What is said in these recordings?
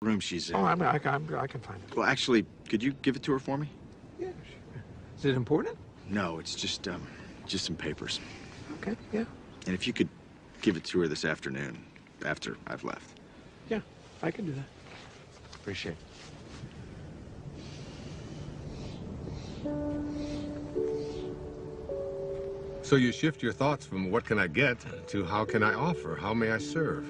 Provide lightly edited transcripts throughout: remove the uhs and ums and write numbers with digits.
room she's in. Oh, I can find it. Well, actually, could you give it to her for me? Yeah, sure. Is it important? No, it's just some papers. Okay, yeah. And if you could give it to her this afternoon, after I've left. Yeah, I can do that. Appreciate it. So you shift your thoughts from what can I get to how can I offer, how may I serve?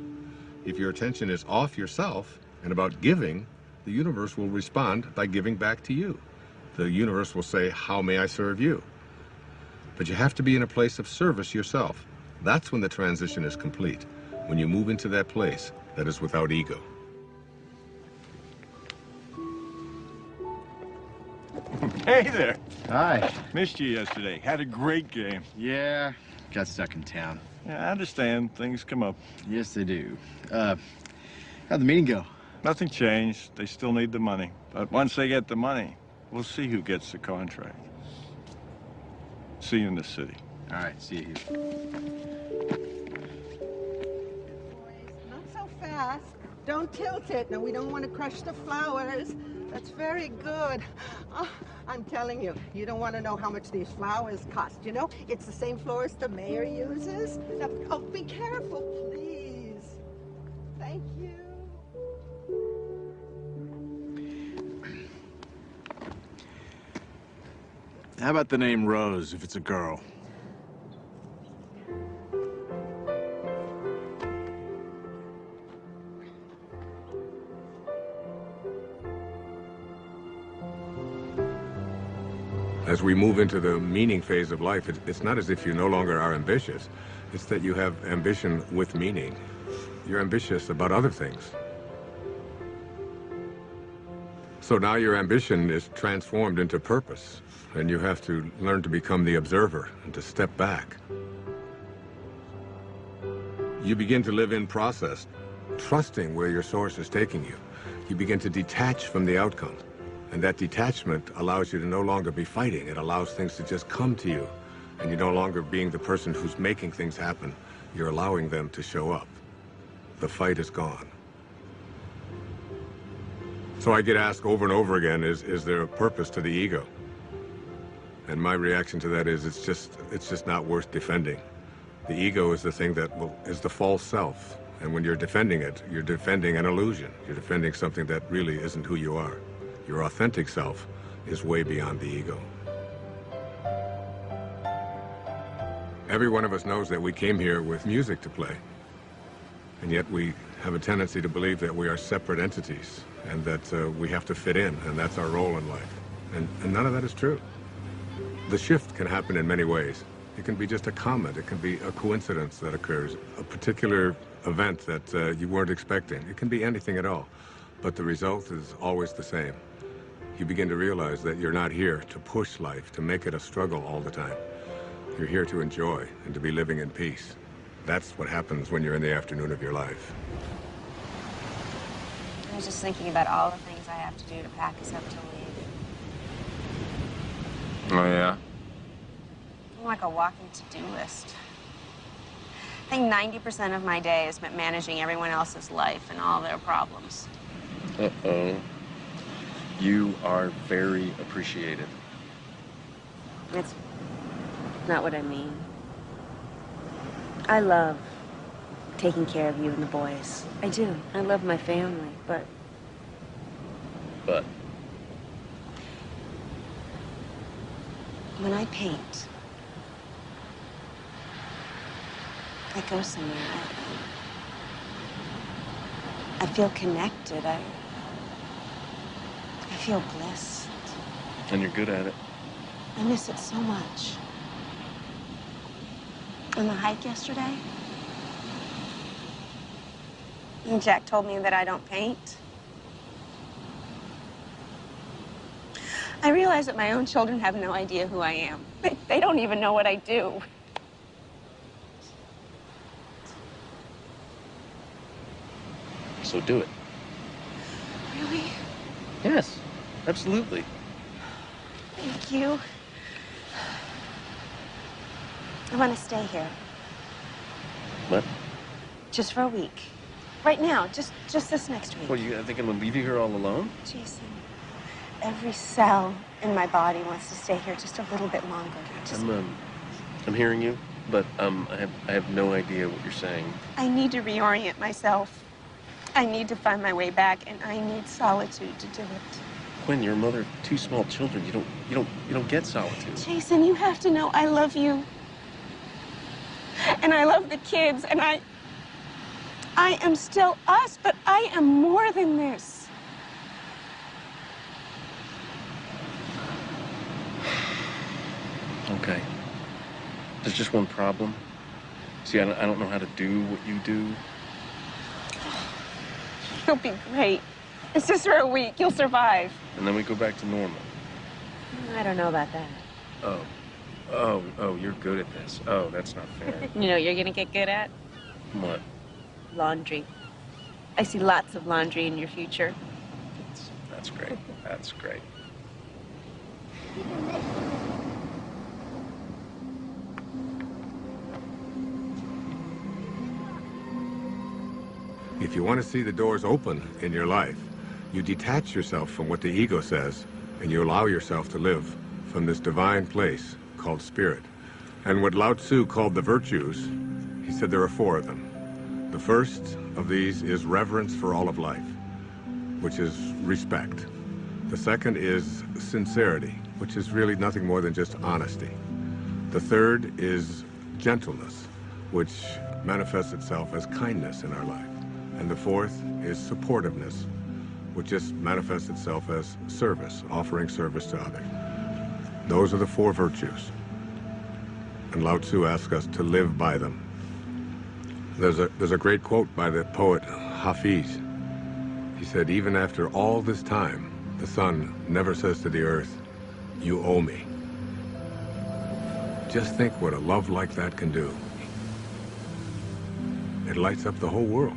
If your attention is off yourself and about giving, the universe will respond by giving back to you. The universe will say, how may I serve you? But you have to be in a place of service yourself. That's when the transition is complete, when you move into that place that is without ego. Hey there. Hi. Missed you yesterday. Had a great game. Yeah, got stuck in town. Yeah, I understand. Things come up. Yes, they do. How'd the meeting go? Nothing changed. They still need the money. But once they get the money, we'll see who gets the contract. See you in the city. All right, see you here. Not so fast. Don't tilt it. No, we don't want to crush the flowers. That's very good. Oh, I'm telling you, you don't want to know how much these flowers cost. You know, it's the same florist the mayor uses. Now, oh, be careful, please. Thank you. How about the name Rose if it's a girl? As we move into the meaning phase of life, it's not as if you no longer are ambitious. It's that you have ambition with meaning. You're ambitious about other things. So now your ambition is transformed into purpose, and you have to learn to become the observer and to step back. You begin to live in process, trusting where your source is taking you. You begin to detach from the outcome. And that detachment allows you to no longer be fighting. It allows things to just come to you. And you're no longer being the person who's making things happen. You're allowing them to show up. The fight is gone. So I get asked over and over again, is there a purpose to the ego? And my reaction to that is it's just not worth defending. The ego is the thing that is the false self. And when you're defending it, you're defending an illusion. You're defending something that really isn't who you are. Your authentic self is way beyond the ego. Every one of us knows that we came here with music to play. And yet we have a tendency to believe that we are separate entities and that we have to fit in, and that's our role in life. And none of that is true. The shift can happen in many ways. It can be just a comment. It can be a coincidence that occurs, a particular event that you weren't expecting. It can be anything at all. But the result is always the same. You begin to realize that you're not here to push life, to make it a struggle all the time. You're here to enjoy and to be living in peace. That's what happens when you're in the afternoon of your life. I was just thinking about all the things I have to do to pack us up to leave. Oh, yeah? I'm like a walking to-do list. I think 90% of my day is spent managing everyone else's life and all their problems. Uh-oh. You are very appreciated. It's not what I mean. I love taking care of you and the boys. I do. I love my family, but... But? When I paint, I go somewhere. I feel connected. I feel blessed. And you're good at it. I miss it so much. On the hike yesterday, and Jack told me that I don't paint. I realize that my own children have no idea who I am. They don't even know what I do. So do it. Really? Yes, absolutely. Thank you. I want to stay here. What? Just for a week. Right now, just this next week. Well, I think I'm gonna leave you here all alone? Jason, every cell in my body wants to stay here just a little bit longer. Just... I'm hearing you, but I have no idea what you're saying. I need to reorient myself. I need to find my way back, and I need solitude to do it. Quinn, you're a mother of 2 small children. You don't get solitude. Jason, you have to know I love you. And I love the kids, and I am still us, but I am more than this. Okay. There's just one problem. See, I don't know how to do what you do. You'll be great. It's just for a week. You'll survive. And then we go back to normal. I don't know about that. Oh, you're good at this. Oh, that's not fair. You know what you're gonna get good at? What? Laundry. I see lots of laundry in your future. That's great. That's great. If you want to see the doors open in your life, you detach yourself from what the ego says, and you allow yourself to live from this divine place called spirit. And what Lao Tzu called the virtues, he said there are 4 of them. The first of these is reverence for all of life, which is respect. The second is sincerity, which is really nothing more than just honesty. The third is gentleness, which manifests itself as kindness in our life. And the fourth is supportiveness, which just manifests itself as service, offering service to others. Those are the 4 virtues. And Lao Tzu asks us to live by them. There's a great quote by the poet Hafiz. He said, even after all this time, the sun never says to the earth, you owe me. Just think what a love like that can do. It lights up the whole world.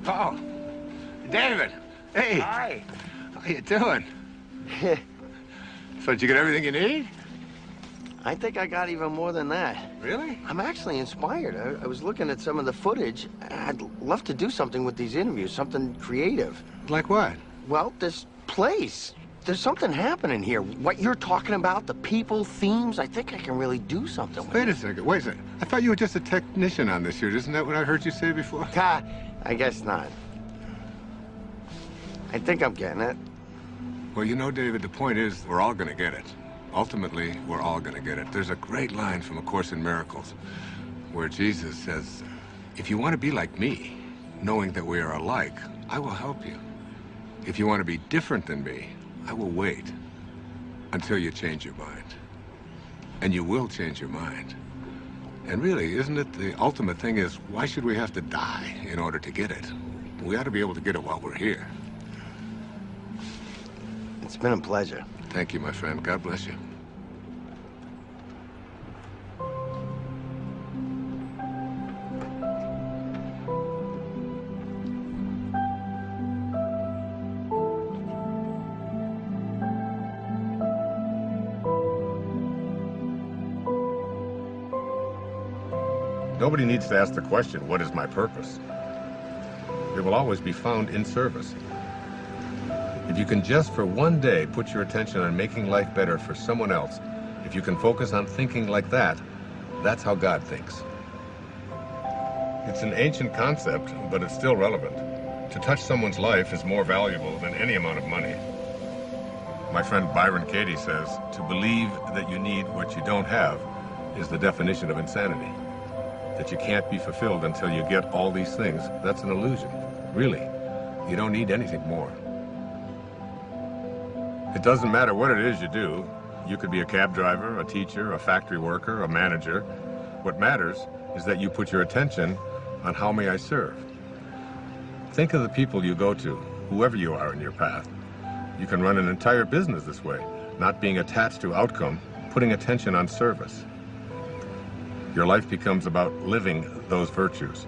Oh, David. Hey. Hi. How you doing? So did you get everything you need? I think I got even more than that. Really? I'm actually inspired. I was looking at some of the footage. I'd love to do something with these interviews, something creative. Like what? Well, this place. There's something happening here. What you're talking about, the people, themes, I think I can really do something with Wait a it. second. Wait a second. I thought you were just a technician on this shoot. Isn't that what I heard you say before? Ha, I guess not. I think I'm getting it. Well, you know, David, the point is we're all going to get it. Ultimately, we're all going to get it. There's a great line from A Course in Miracles where Jesus says, if you want to be like me, knowing that we are alike, I will help you. If you want to be different than me, I will wait until you change your mind. And you will change your mind. And really, isn't it the ultimate thing is, why should we have to die in order to get it? We ought to be able to get it while we're here. It's been a pleasure. Thank you, my friend. God bless you. Nobody needs to ask the question, what is my purpose? It will always be found in service. If you can just for one day put your attention on making life better for someone else, if you can focus on thinking like that, That's how God thinks. It's an ancient concept, but it's still relevant. To touch someone's life is more valuable than any amount of money. My friend Byron Katie says, to believe that you need what you don't have is the definition of insanity. That you can't be fulfilled until you get all these things, that's an illusion. Really, you don't need anything more. It doesn't matter what it is you do. You could be a cab driver, a teacher, a factory worker, a manager. What matters is that you put your attention on how may I serve. Think of the people you go to, whoever you are in your path. You can run an entire business this way, not being attached to outcome, putting attention on service. Your life becomes about living those virtues.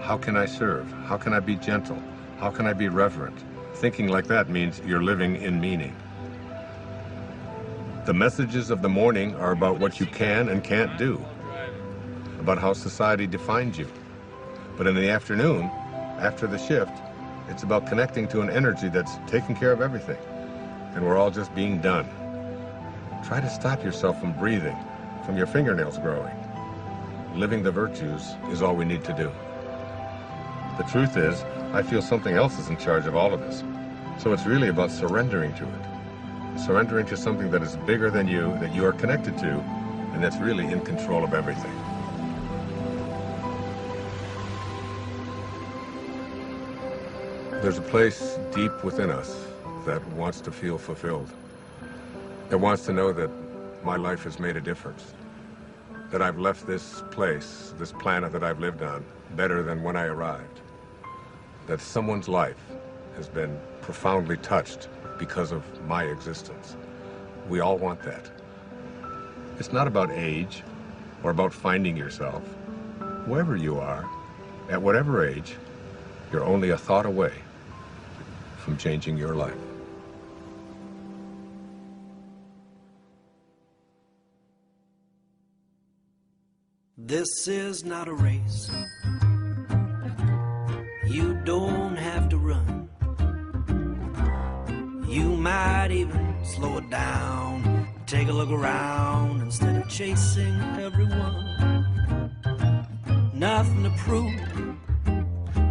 How can I serve? How can I be gentle? How can I be reverent? Thinking like that means you're living in meaning. The messages of the morning are about what you can and can't do, about how society defines you. But in the afternoon, after the shift, it's about connecting to an energy that's taking care of everything, and we're all just being done. Try to stop yourself from breathing, from your fingernails growing. Living the virtues is all we need to do. The truth is, I feel something else is in charge of all of this. So it's really about surrendering to it. Surrendering to something that is bigger than you, that you are connected to, and that's really in control of everything. There's a place deep within us that wants to feel fulfilled. That wants to know that my life has made a difference. That I've left this place, this planet that I've lived on, better than when I arrived. That someone's life has been profoundly touched because of my existence. We all want that. It's not about age or about finding yourself. Whoever you are, at whatever age, you're only a thought away from changing your life. This is not a race. You don't have to run. You might even slow it down. Take a look around instead of chasing everyone. Nothing to prove,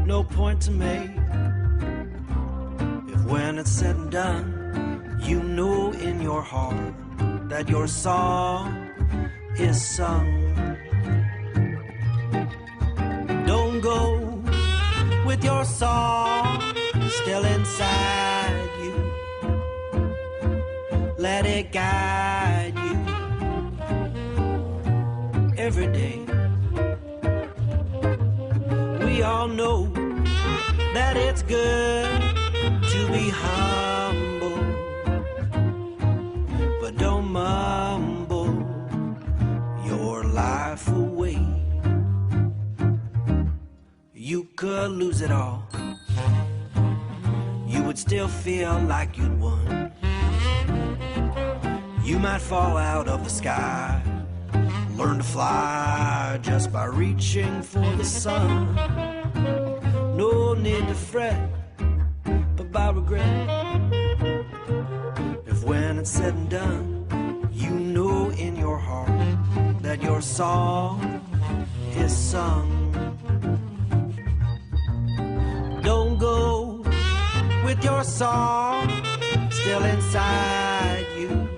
no point to make. If when it's said and done, you know in your heart that your song is sung. Don't go with your song still inside you. Let it guide you every day. We all know that it's good to be humble, but don't mumble your life away. You could lose it all. You would still feel like you'd won. You might fall out of the sky, learn to fly just by reaching for the sun. No need to fret, but by regret. If when it's said and done, you know in your heart that your song is sung. Don't go with your song still inside you.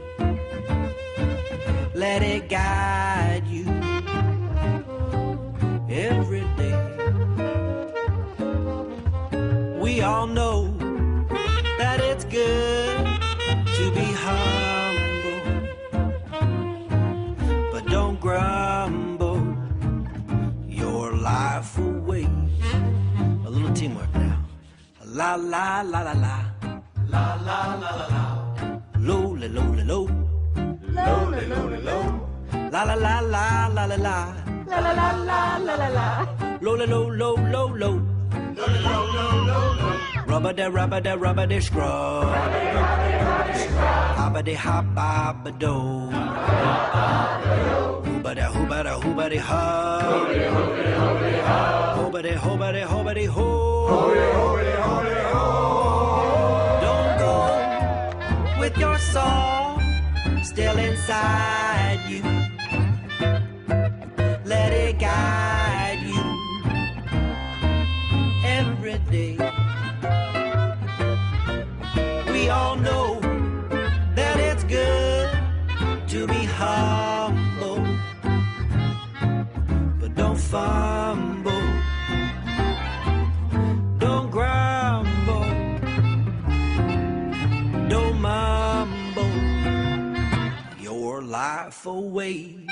Let it guide you every day. We all know that it's good to be humble, but don't grumble your life away. A little teamwork now. La la la la la. La la la la la. Low la low la low. Low la low la low. La la la la la la la. La la la la la la la. Low la low low low low. Low la low low low low. Rubber da scrub. Hobba de hobba do. Hooba da hooba da hooba de hub. Hooba de hooba de hooba de ho. Don't go with your song still inside you. guide you every day. We all know that it's good to be humble, but don't fumble, don't grumble, don't mumble your life away.